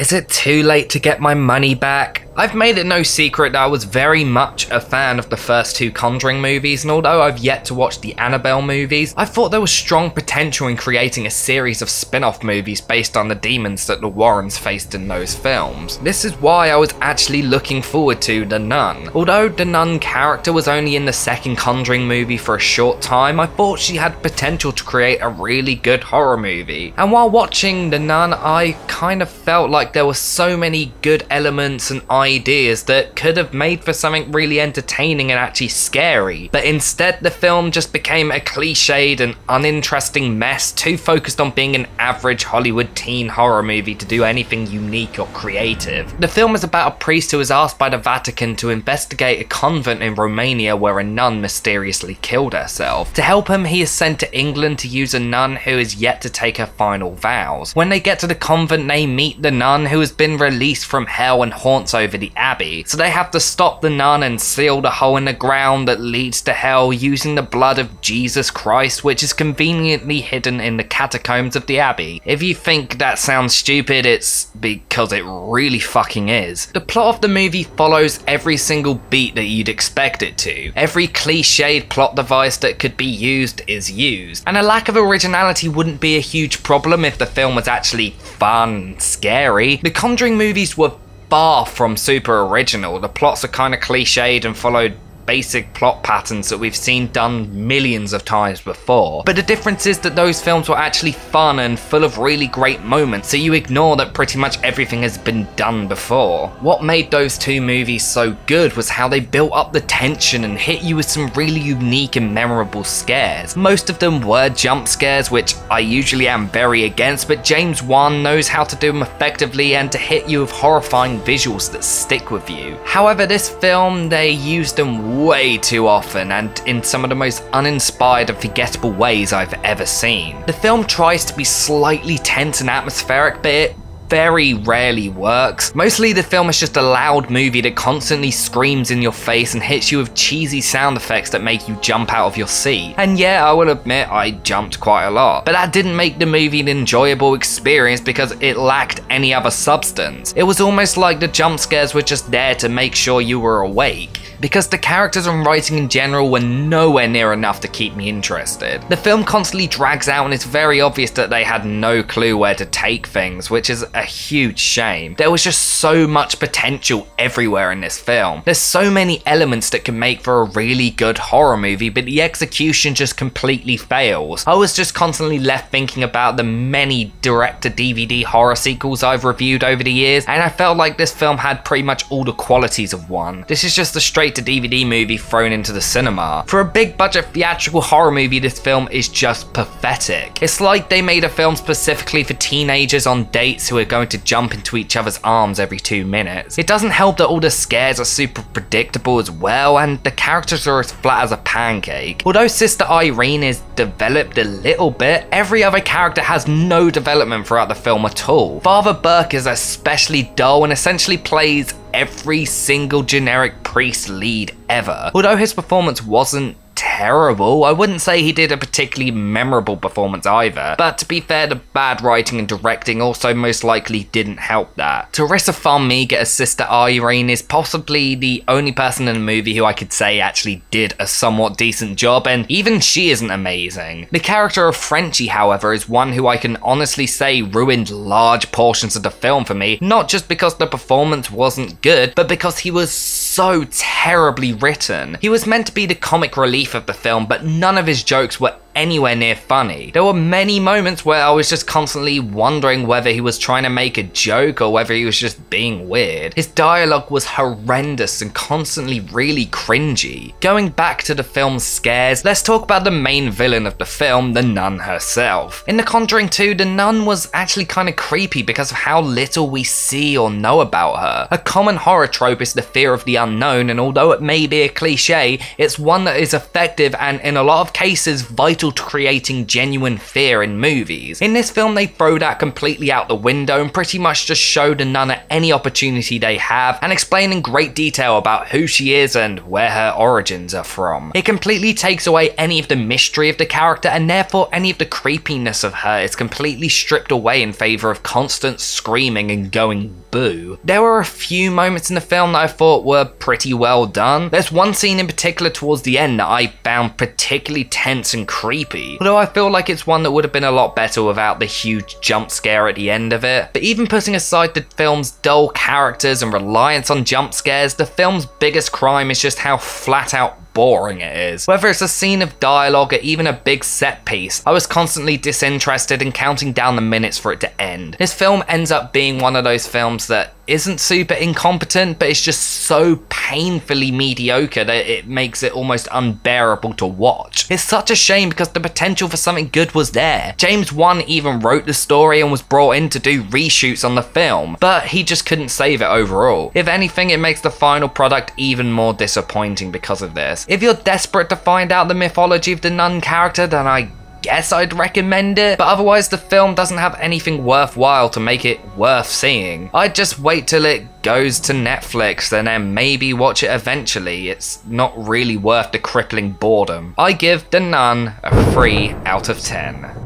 Is it too late to get my money back? I've made it no secret that I was very much a fan of the first two Conjuring movies, and although I've yet to watch the Annabelle movies, I thought there was strong potential in creating a series of spin-off movies based on the demons that the Warrens faced in those films. This is why I was actually looking forward to The Nun. Although the Nun character was only in the second Conjuring movie for a short time, I thought she had potential to create a really good horror movie. And while watching The Nun, I kind of felt like there were so many good elements and ideas that could have made for something really entertaining and actually scary, but instead the film just became a cliched and uninteresting mess, too focused on being an average Hollywood teen horror movie to do anything unique or creative. The film is about a priest who is asked by the Vatican to investigate a convent in Romania where a nun mysteriously killed herself. To help him, he is sent to England to use a nun who is yet to take her final vows. When they get to the convent, they meet the nun who has been released from hell and haunts over the abbey, so they have to stop the nun and seal the hole in the ground that leads to hell using the blood of Jesus Christ, which is conveniently hidden in the catacombs of the abbey. If you think that sounds stupid, it's because it really fucking is. The plot of the movie follows every single beat that you'd expect it to. Every cliched plot device that could be used is used, and a lack of originality wouldn't be a huge problem if the film was actually fun and scary. The Conjuring movies were far from super original. The plots are kind of cliched and followed basic plot patterns that we've seen done millions of times before. But the difference is that those films were actually fun and full of really great moments, so you ignore that pretty much everything has been done before. What made those two movies so good was how they built up the tension and hit you with some really unique and memorable scares. Most of them were jump scares, which I usually am very against, but James Wan knows how to do them effectively and to hit you with horrifying visuals that stick with you. However, this film, they used them way too often and in some of the most uninspired and forgettable ways I've ever seen. The film tries to be slightly tense and atmospheric, but it very rarely works. Mostly the film is just a loud movie that constantly screams in your face and hits you with cheesy sound effects that make you jump out of your seat. And yeah, I will admit I jumped quite a lot, but that didn't make the movie an enjoyable experience because it lacked any other substance. It was almost like the jump scares were just there to make sure you were awake, because the characters and writing in general were nowhere near enough to keep me interested. The film constantly drags out and it's very obvious that they had no clue where to take things, which is a huge shame. There was just so much potential everywhere in this film. There's so many elements that can make for a really good horror movie, but the execution just completely fails. I was just constantly left thinking about the many direct-to-DVD horror sequels I've reviewed over the years, and I felt like this film had pretty much all the qualities of one. This is just a straight-to-DVD movie thrown into the cinema. For a big-budget theatrical horror movie, this film is just pathetic. It's like they made a film specifically for teenagers on dates who are going to jump into each other's arms every 2 minutes. It doesn't help that all the scares are super predictable as well, and the characters are as flat as a pancake. Although Sister Irene is developed a little bit, every other character has no development throughout the film at all. Father Burke is especially dull and essentially plays every single generic priest lead ever. Although his performance wasn't terrible, I wouldn't say he did a particularly memorable performance either, but to be fair, the bad writing and directing also most likely didn't help that. Teresa Farmiga as Sister Irene is possibly the only person in the movie who I could say actually did a somewhat decent job, and even she isn't amazing. The character of Frenchie, however, is one who I can honestly say ruined large portions of the film for me, not just because the performance wasn't good, but because he was so terribly written. He was meant to be the comic relief of the film, but none of his jokes were anywhere near funny. There were many moments where I was just constantly wondering whether he was trying to make a joke or whether he was just being weird. His dialogue was horrendous and constantly really cringy. Going back to the film's scares, let's talk about the main villain of the film, the nun herself. In The Conjuring 2, the nun was actually kind of creepy because of how little we see or know about her. A common horror trope is the fear of the unknown, and although it may be a cliche, it's one that is effective and in a lot of cases vital essential to creating genuine fear in movies. In this film, they throw that completely out the window and pretty much just show the nun at any opportunity they have and explain in great detail about who she is and where her origins are from. It completely takes away any of the mystery of the character, and therefore any of the creepiness of her is completely stripped away in favor of constant screaming and going boo. There were a few moments in the film that I thought were pretty well done. There's one scene in particular towards the end that I found particularly tense and creepy, although I feel like it's one that would have been a lot better without the huge jump scare at the end of it. But even putting aside the film's dull characters and reliance on jump scares, the film's biggest crime is just how flat out boring it is. Whether it's a scene of dialogue or even a big set piece, I was constantly disinterested and counting down the minutes for it to end. This film ends up being one of those films that isn't super incompetent, but it's just so painfully mediocre that it makes it almost unbearable to watch. It's such a shame because the potential for something good was there. James Wan even wrote the story and was brought in to do reshoots on the film, but he just couldn't save it overall. If anything, it makes the final product even more disappointing because of this. If you're desperate to find out the mythology of the nun character, then I guess I'd recommend it, but otherwise the film doesn't have anything worthwhile to make it worth seeing. I'd just wait till it goes to Netflix and then maybe watch it eventually. It's not really worth the crippling boredom. I give The Nun a 3 out of 10.